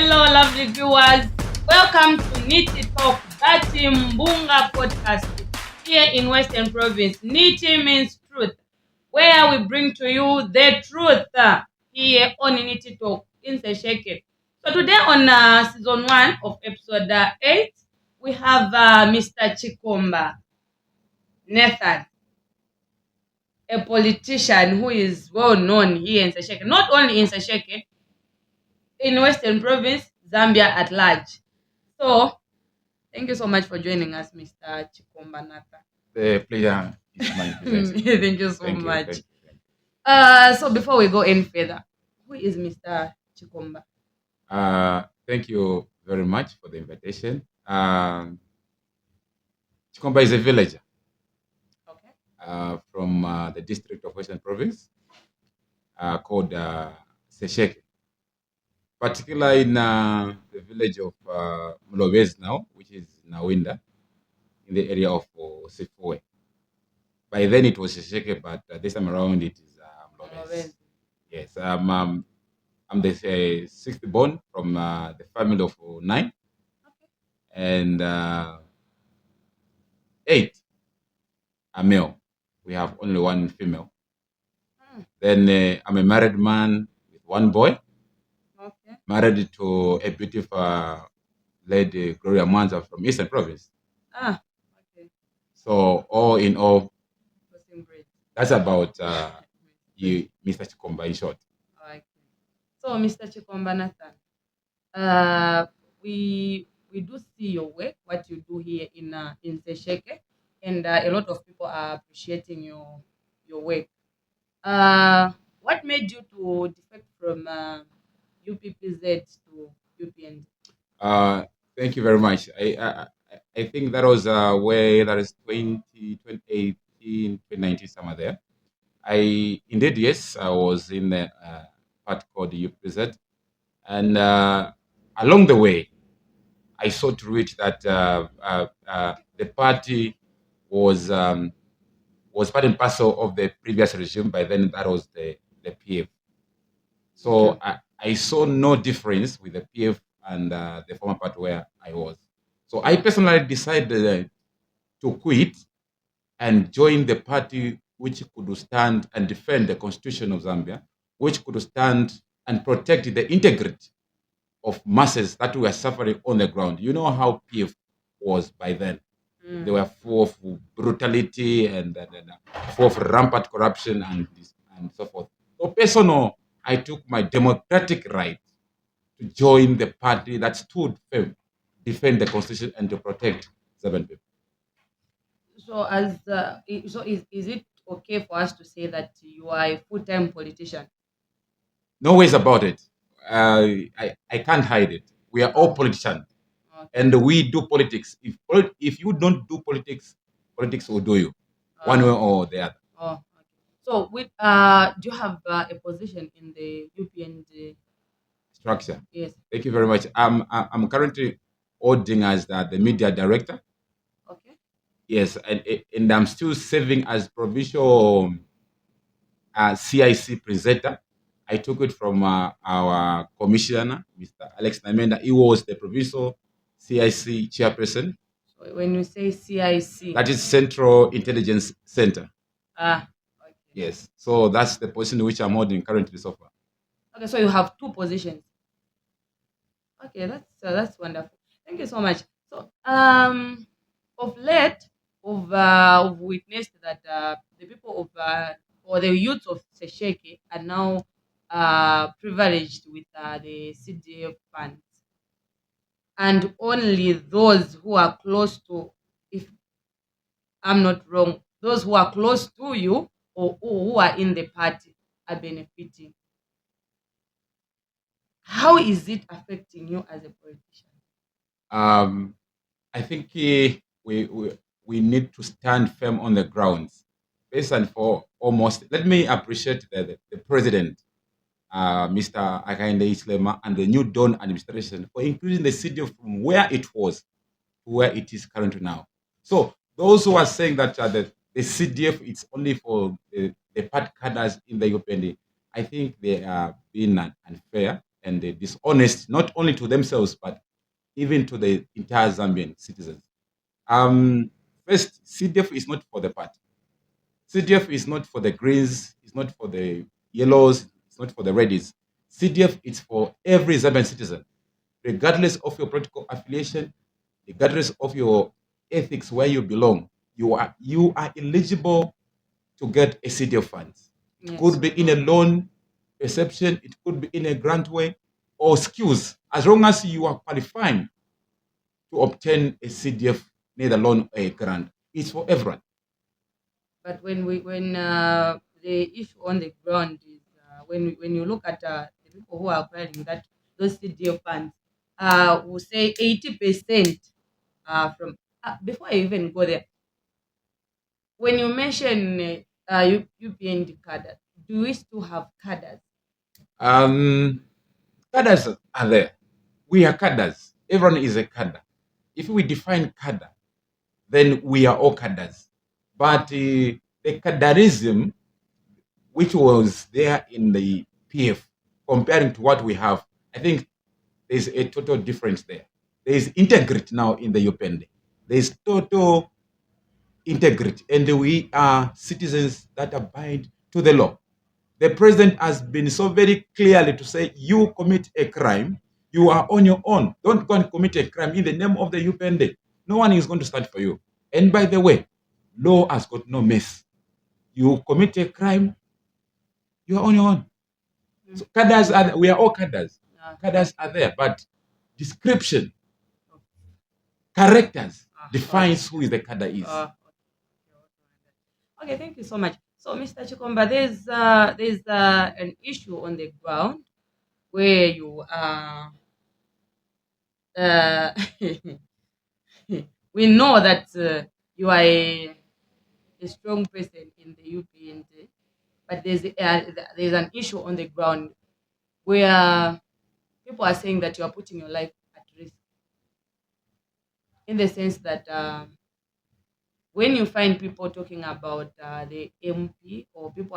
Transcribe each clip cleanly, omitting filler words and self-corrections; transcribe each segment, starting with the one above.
Hello, lovely viewers. Welcome to NITI Talk Mbunga podcast here in Western Province. NITI means truth, where we bring to you the truth here on NITI Talk in Sesheke. So today on season 1 of episode 8, we have Mr. Chikomba Nathan, a politician who is well known here in Sesheke, not only in Sesheke, in Western Province, Zambia at large. So, thank you so much for joining us, Mr. Chikomba Nathan. The pleasure is mine. Thank you so Thank you, much. thank you. So before we go any further, who is Mr. Chikomba? Thank you very much for the invitation. Chikomba is a villager Okay. from the district of Western Province called Sesheke, particularly in the village of Mlobez now, which is Nawinda, in the area of Sefue. By then it was Sesheke, but this time around it is Mlobez. Yes, I'm the sixth born from the family of 9, and 8 are male. We have only 1 female. Then I'm a married man with 1 boy, Okay. married to a beautiful lady, Gloria Mwanza from Eastern Province. Okay. So all in all, Crossing bridge. that's about you, Mr. Chikomba, in short. Okay. So, Mr. Chikomba Nathan, we do see your work, what you do here in Sesheke, and a lot of people are appreciating your work. What made you to defect from UPPZ to UPND? Thank you very much. I think that was where that is 2018, 2019, somewhere there. Indeed, yes, I was in a part called the UPZ, and along the way, I saw to it that the party was part and parcel of the previous regime. By then, that was the PF. So I saw no difference with the PF and the former party where I was. So I personally decided to quit and join the party which could stand and defend the constitution of Zambia, which could stand and protect the integrity of masses that were suffering on the ground. You know how PF was by then. They were full of brutality and full of rampant corruption and so forth. So personal, I took my democratic right to join the party that stood firm, defend the constitution and to protect Zambian people. So, is it okay for us to say that you are a full-time politician? No ways about it. I can't hide it. We are all politicians, Okay. and we do politics. If you don't do politics, politics will do you, one way or the other. Okay. So, do you have a position in the UPND Structure. Yes. Thank you very much. I'm currently auditing as the media director. Okay. Yes, and I'm still serving as provincial CIC presenter. I took it from our commissioner, Mr. Alex Namenda. He was the provincial CIC chairperson. So when you say CIC, that is Central Intelligence Center. Okay. Yes. So that's the position which I'm holding currently so far. Okay, so you have 2 positions. Okay, that's wonderful. Thank you so much. So, of late, we've witnessed that the people of or the youth of Sesheke are now privileged with the CDF funds, and only those who are close to, if I'm not wrong, those who are close to you or who are in the party are benefiting. How is it affecting you as a politician? I think we need to stand firm on the grounds. First and foremost, let me appreciate the president, Mr. Akainde Islema, and the new Dawn administration for increasing the CDF from where it was to where it is currently now. So those who are saying that the CDF is only for the party cadres in the UPND, I think they are being unfair and dishonest, not only to themselves, but even to the entire Zambian citizens. Um, First, CDF is not for the party. CDF is not for the Greens, it's not for the Yellows, it's not for the Reds. CDF is for every Zambian citizen, regardless of your political affiliation, regardless of your ethics, where you belong. You are eligible to get a CDF funds. It Yes. could be in a loan perception, it could be in a grant way, or skills. As long as you are qualifying to obtain a CDF, neither loan or a grant, it's for everyone. But when the issue on the ground is when you look at the people who are acquiring those CDO funds, will say 80% from before I even go there. When you mention UPND cadre, do we still have cadres? Um, Cadres are there. We are cadres. Everyone is a cadre. If we define cadre, then we are all cadres. But the cadreism, which was there in the PF, comparing to what we have, I think there's a total difference there. There is integrity now in the UPND. There is total integrity, and we are citizens that abide to the law. The president has been so very clearly to say, you commit a crime, you are on your own. Don't go and commit a crime in the name of the UPND. No one is going to stand for you. And by the way, law has got no mess. You commit a crime, you are on your own. So cadres are, we are all cadres. Cadres are there, but description, characters defines who is the cadre is. Okay, thank you so much. So, Mr. Chikomba, there's an issue on the ground where you are. We know that you are a strong person in the UPNT, but there's an issue on the ground where people are saying that you are putting your life at risk, in the sense that when you find people talking about the MP, or people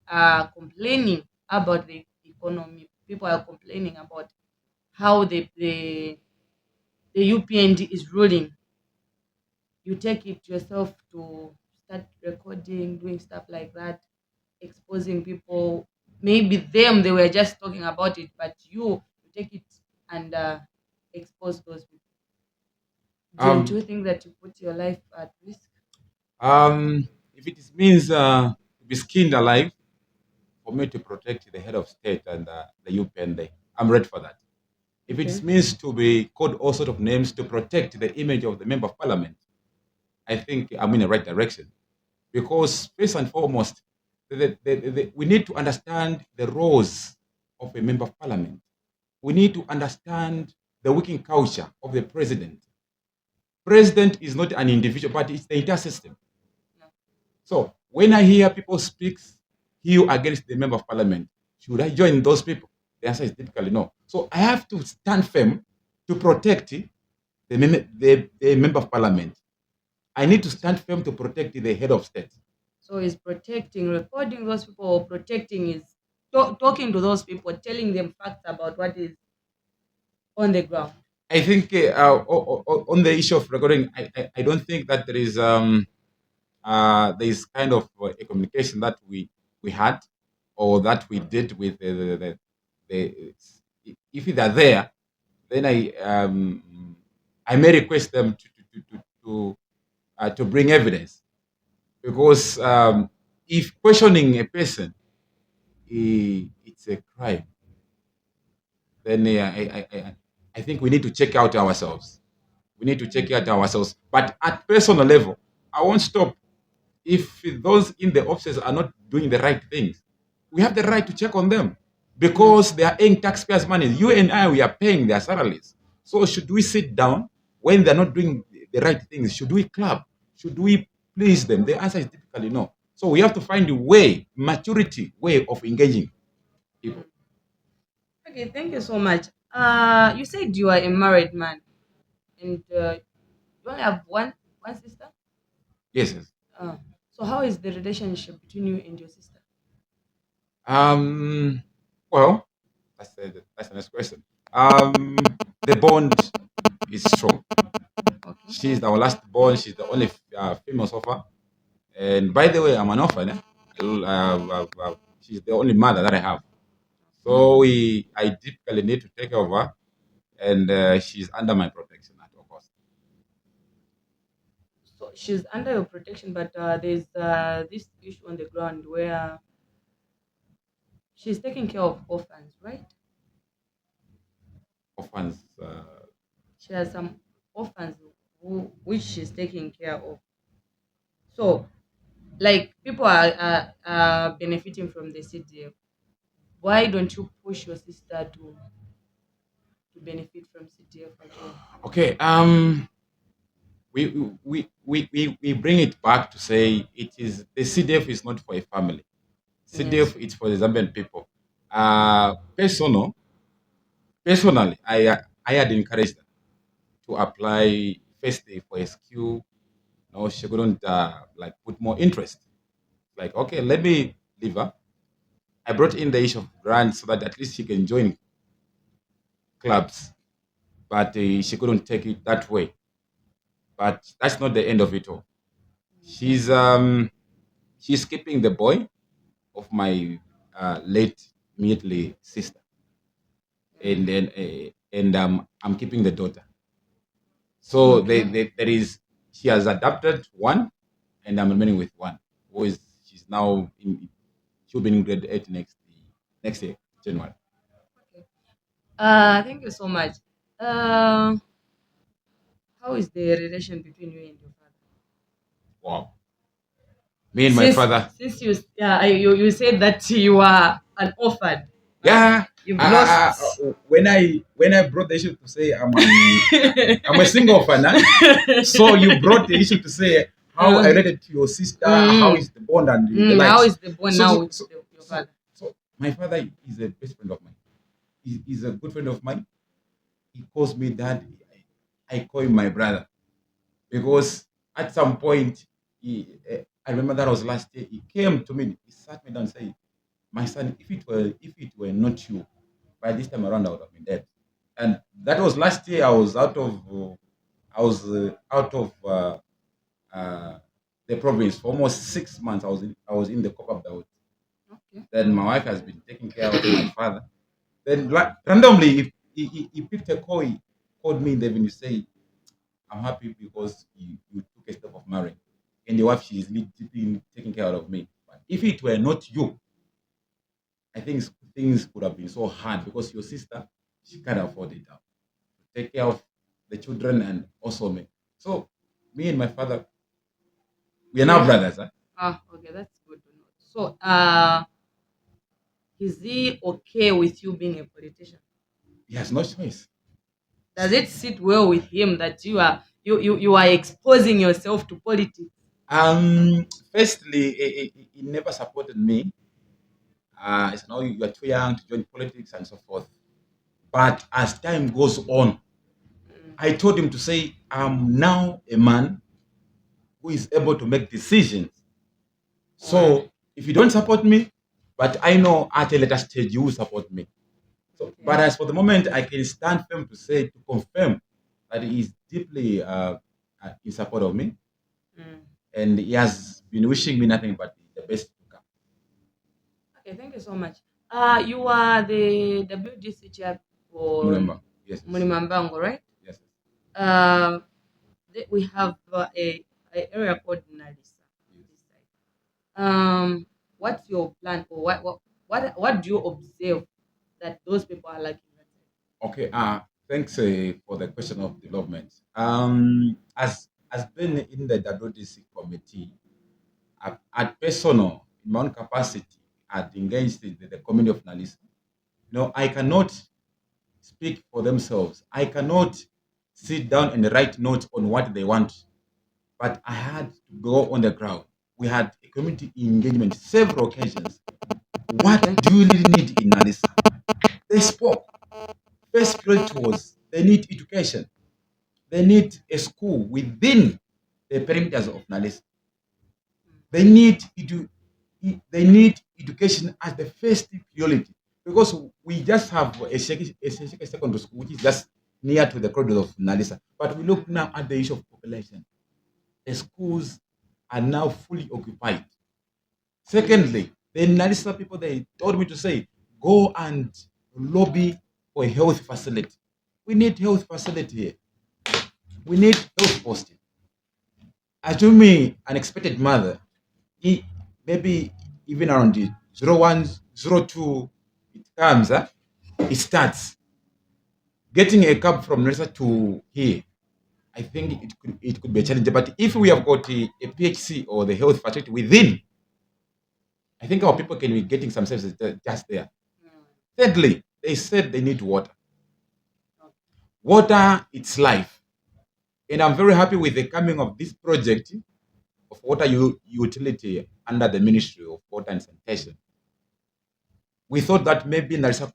are complaining about the economy, people are complaining about how the UPND is ruling, you take it yourself to start recording, doing stuff like that, exposing people. Maybe they were just talking about it, but you take it and expose those people. Don't Um, you think that you put your life at risk? if it means to be skinned alive for me to protect the head of state and the UPND, I'm ready for that. If Okay. it means to be called all sort of names to protect the image of the member of parliament, I think I'm in the right direction. Because first and foremost, we need to understand the roles of a member of parliament. We need to understand the working culture of the president. President is not an individual, but it's the entire system. Yeah. So when I hear people speak you against the member of parliament, should I join those people? The answer is typically no. So I have to stand firm to protect the member of parliament. I need to stand firm to protect the head of state. So is protecting, recording those people, or protecting is talking to those people, telling them facts about what is on the ground. I think on the issue of recording, I don't think that there is kind of a communication that we had or that we did with the if they're there, then I may request them to bring evidence, because if questioning a person it's a crime, then I think we need to check out ourselves. We need to check out ourselves. But at personal level, I won't stop if those in the offices are not doing the right things. We have the right to check on them because they are paying taxpayers' money. You and I, we are paying their salaries. So should we sit down when they're not doing the right things? Should we clap? Should we please them? The answer is typically no. So we have to find a way, maturity way of engaging people. Okay, thank you so much. You said you are a married man, and you only have one sister. Yes, yes. Uh, so how is the relationship between you and your sister? Um, well, That's the next question. The bond is strong. Okay. She's our last born. She's the only female so far. And by the way, I'm an orphan. She's the only mother that I have. So I typically need to take care of her, and she's under my protection at all costs. So she's under your protection, but there's this issue on the ground where she's taking care of orphans, right? Orphans. She has some orphans which she's taking care of. So, like people are benefiting from the CDF. Why don't you push your sister to benefit from CDF as well? Okay. We bring it back to say it is the CDF is not for a family. Yes. CDF is for the Zambian people. Personally, I had encouraged her to apply first day for a skill. No, she couldn't like put more interest. Like, okay, let me leave her. I brought in the issue of grants so that at least she can join clubs, but she couldn't take it that way. But that's not the end of it all. She's um she's keeping the boy of my late immediately sister, and then I'm keeping the daughter. So Okay. there is she has adopted one, and I'm remaining with one. Who is she's now in she'll be in grade 8 next year January. Okay. Thank you so much. How is the relation between you and your father? Wow. Me and my Since father. since you said that you are an orphan, right? Yeah. You've lost. When I brought the issue to say I'm a single fan, so you brought the issue to say how I related to your sister, how is the bond and the How likes. is the bond So now so with so, your so, father? so my father is a best friend of mine. He's a good friend of mine. He calls me dad. I call him my brother because at some point, I remember that was last year. He came to me. He sat me down and said, "My son, if it were not you, by this time around I would have been dead." And that was last year. I was out of the province for almost 6 months. I was in the Copper Belt. Okay. Then my wife has been taking care of my father. Then randomly, he picked a call. He called me in the evening to say, "I'm happy because you took a step of marrying." And the wife, she is deeply taking care of me. But if it were not you, I think things could have been so hard because your sister, she can't afford it now. Take care of the children and also me. So me and my father, we are now Okay. brothers. Huh? Okay, that's good to know. So, is he okay with you being a politician? He has no choice. Does it sit well with him that you are exposing yourself to politics? Firstly, he never supported me. He said, "No, you are too young to join politics and so forth." But as time goes on, Mm. I told him to say, "I'm now a man who is able to make decisions. Mm. So if you don't support me, but I know at a later stage you will support me." So, but Okay. as for the moment, I can stand firm to say, to confirm that he is deeply in support of me, Mm. and he has been wishing me nothing but the best to come. Okay, thank you so much. You are the WDC chair for Remember? Yes, yes, Munimambango, right? yes. Um, we have a area called Nalisa on Yes. this side. What's your plan, or what do you observe that those people are lacking? That side? Okay. Thanks for the question of development. As been in the WDC committee, at personal, in my own capacity, at engaged the community of Nalisa. No, I cannot speak for themselves. I cannot sit down and write notes on what they want, but I had to go on the ground. We had a community engagement several occasions. What Okay. do you really need in Nalisa? They spoke. First priority was they need education. They need a school within the perimeters of Nalisa. They need education as the first priority. because we just have a secondary school which is just near to the corridor of Nalisa. But we look now at the issue of population. The schools are now fully occupied. Secondly, the Nalisa people, they told me to say, go and lobby for a health facility. We need health facility here. We need health posting. Assuming an expected mother, maybe even around the 01, 02, it comes, it starts. Getting a cab from Nalisa to here, I think it could be a challenge. But if we have got a PHC or the health facility within, I think our people can be getting some services just there. Thirdly, they said they need water. Water, it's life. And I'm very happy with the coming of this project of water utility under the Ministry of Water and Sanitation. We thought that maybe Narisa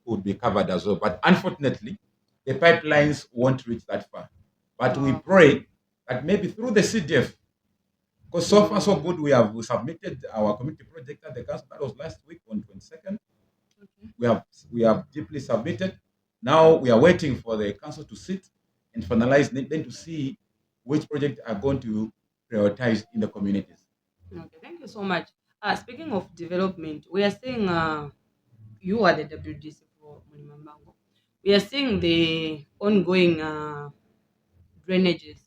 could be covered as well. But unfortunately, the pipelines won't reach that far. But we pray that maybe through the CDF, because so far so good, we have submitted our community project at the council. That was last week on 22nd. We have deeply submitted. Now we are waiting for the council to sit and finalize, then to see which projects are going to prioritize in the communities. Okay, thank you so much. Speaking of development, we are seeing you are the WDC for Munimambango. We are seeing the ongoing drainages.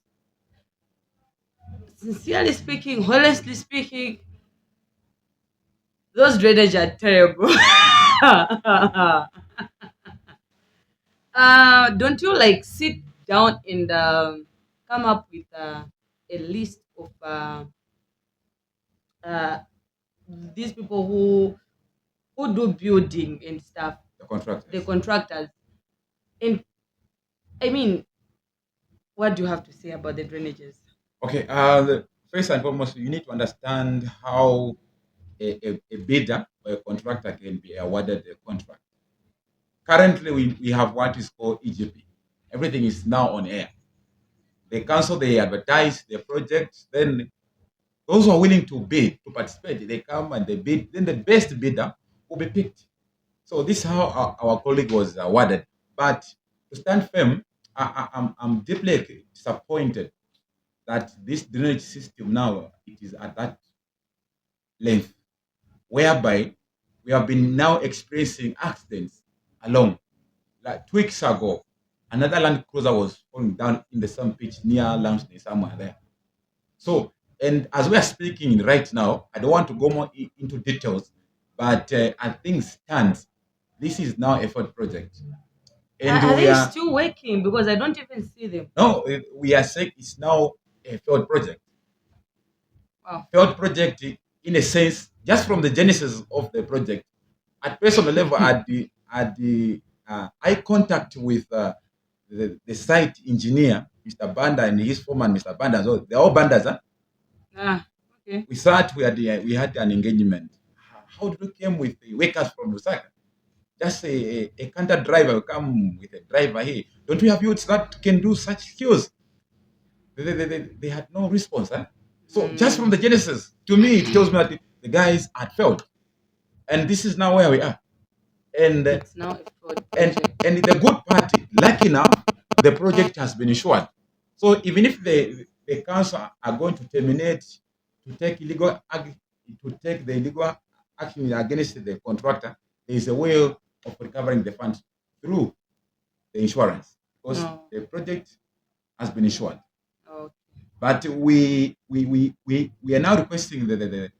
Sincerely speaking, honestly speaking, those drainage are terrible. Don't you like sit down and come up with a list of uh, these people who do building and stuff, the contractors, and I mean, what do you have to say about the drainages? Okay, first and foremost, you need to understand how a bidder or a contractor can be awarded a contract. Currently, we have what is called EGP. Everything is now on air. The council, they advertise their projects, then those who are willing to bid, to participate, they come and they bid, then the best bidder will be picked. So this is how our colleague was awarded. But to stand firm, I'm deeply disappointed that this drainage system now it is at that length, whereby we have been now experiencing accidents along. Like 2 weeks ago, another land cruiser was falling down in the same pitch near Lamsney, somewhere there. So, and as we are speaking right now, I don't want to go more into details, but as things stand, this is now a failed project. And are they still working? Because I don't even see them. No, we are saying it's now a failed project. Wow. Failed project in a sense, just from the genesis of the project. At personal level, at the eye contact with the site engineer, Mr. Banda, and his foreman, Mr. Banda, so they're all Bandas. Okay. We sat, we had an engagement. How do you come with the workers from Lusaka? Just a canter driver will come with a driver here. Don't we have youths that can do such skills? They had no response. So just from the genesis, to me, it tells me that the guys had failed. And this is now where we are. And It's now a fraud and project. and the good part, lucky enough, the project has been insured. So even if the council are going to terminate, to take the illegal action against the contractor, there is a way of recovering the funds through the insurance because the project has been insured. Okay. But we are now requesting the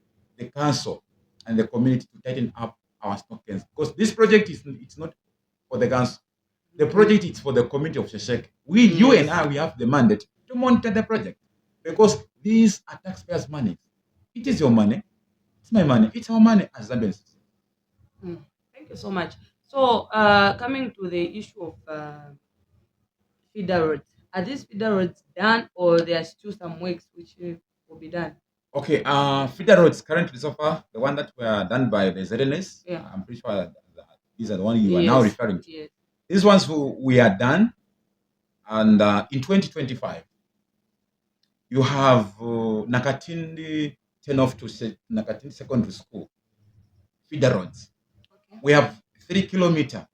council and the community to tighten up our tokens because this project it's not for the council. The project is for the community of Sheshek. You and I, we have the mandate to monitor the project because these are taxpayers' money. It is your money. It's my money. It's our money as Zambians. Thank you so much. So, coming to the issue of feeder roads, are these feeder roads done or there are still some works which will be done? Okay, feeder roads currently so far, the one that were done by the ZNS, I'm pretty sure that these are the ones you are now referring to. Yes. These ones we are done, and in 2025, you have Nakatindi turn off to Nakatindi Secondary School feeder roads. Okay. We have 3-kilometer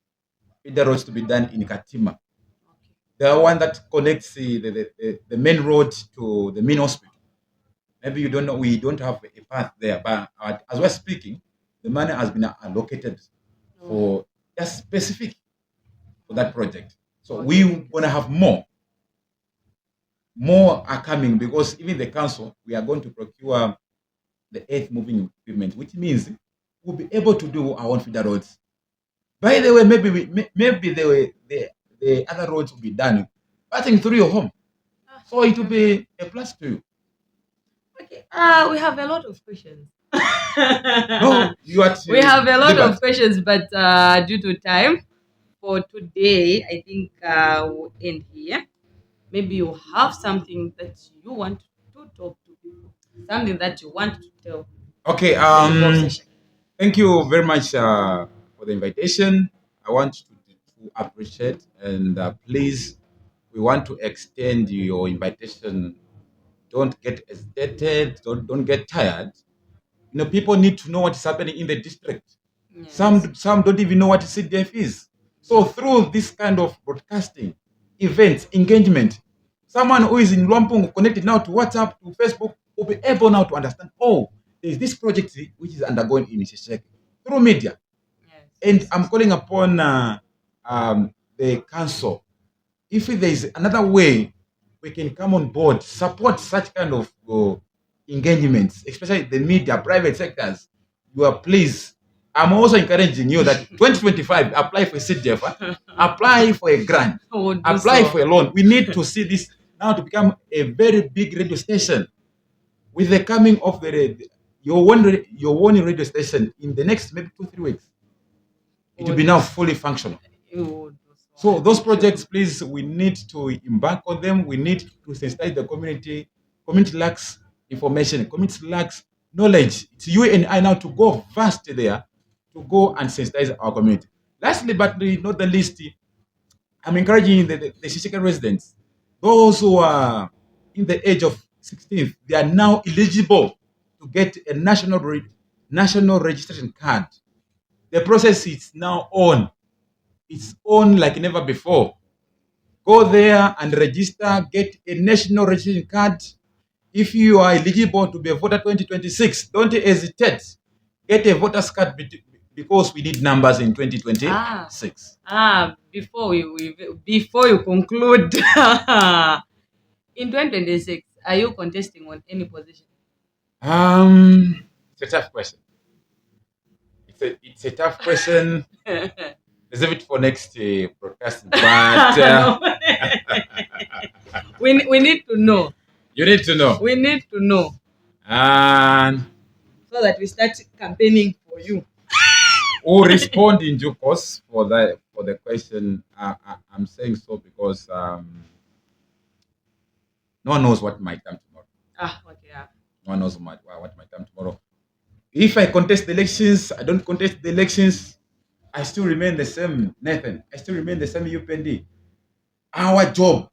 feeder roads to be done in Katima. Okay. The one that connects the main road to the main hospital. Maybe you don't know, we don't have a path there, but as we're speaking, the money has been allocated for just specific for that project. So Okay, we thank you want to so have more. More are coming because even the council, we are going to procure the earth moving equipment, which means we'll be able to do our own feeder roads. By the way, maybe the other roads will be done passing through your home, so it will be a plus to you. Okay. We have a lot of questions. No, you are We have a lot of delivered. questions, but due to time for today, I think we'll end here. Maybe you have something that you want to talk to people, something that you want to tell Okay. the whole session. Thank you very much for the invitation. I want to appreciate and please, we want to extend your invitation. Don't get hesitated. Don't get tired. People need to know what is happening in the district. Yes. Some don't even know what CDF is. So through this kind of broadcasting, events, engagement, someone who is in Luampung connected now to WhatsApp, to Facebook, will be able now to understand, oh, there is this project which is undergoing in Shishek through media. Yes. And I'm calling upon the council. If there is another way we can come on board, support such kind of engagements, especially the media, private sectors, you are pleased. I'm also encouraging you that 2025, apply for CDF, apply for a grant, apply for a loan. We need to see this now to become a very big radio station. With the coming of your one radio station in the next maybe 2-3 weeks, it will be now fully functional. So those projects, please, we need to embark on them. We need to sensitize the community. Community lacks information. Community lacks knowledge. It's you and I now to go vast there, to go and sensitize our community. Lastly, but not the least, I'm encouraging the Shishika residents, those who are in the age of 16, they are now eligible to get a national registration card. The process is now on. It's on like never before. Go there and register, get a national registration card. If you are eligible to be a voter 2026, don't hesitate. Get a voter's card because we need numbers in 2026. Before you conclude, in 2026, are you contesting on any position? It's a tough question. It's a tough question. Reserve it for next broadcast. But No. we need to know. you need to know. We need to know And so that we start campaigning for you. we'll respond in due course for the question. I'm saying so because no one knows what might come tomorrow. Okay. Yeah. No one knows what might come tomorrow. If I contest the elections, I don't contest the elections, I still remain the same, Nathan. I still remain the same UPND. Our job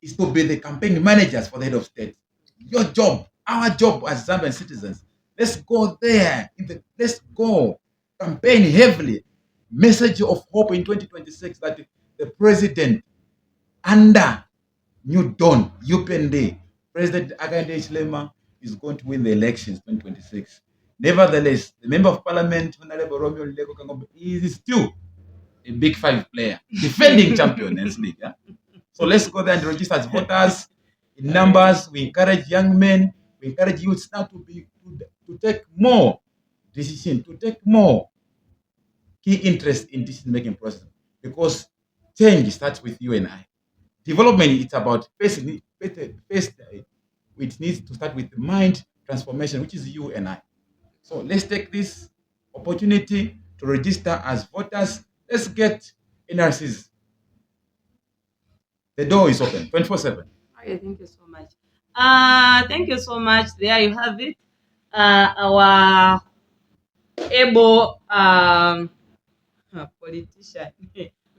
is to be the campaign managers for the head of state. Your job, our job as Zambian citizens. Let's go there. Let's go campaign heavily. Message of hope in 2026 that the president under New Dawn, UPND, President Akande Chilema is going to win the elections 2026. Nevertheless, the member of parliament, Honorable Romeo Lego Kangombe, is still a big five player, defending champion in this league. Yeah? So let's go there and register as voters in numbers. We encourage young men, we encourage youths now to take more decision, to take more key interest in decision making process, because change starts with you and I. Development is about first, it needs to start with mind transformation, which is you and I. So let's take this opportunity to register as voters. Let's get NRCs. The door is open 24/7. Okay, thank you so much. Thank you so much. There you have it. Our able politician,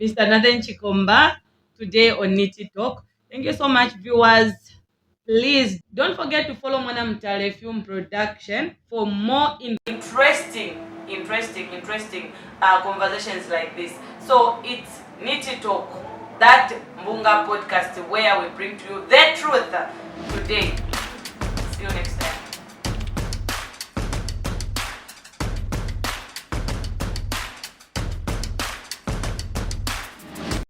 Mr. Nathan Chikomba, today on NITI Talk. Thank you so much, viewers. Please don't forget to follow Mwana Mtale Film Production for more interesting interesting conversations like this. So it's NITI Talk, that Mbunga podcast where we bring to you the truth today. See you next time.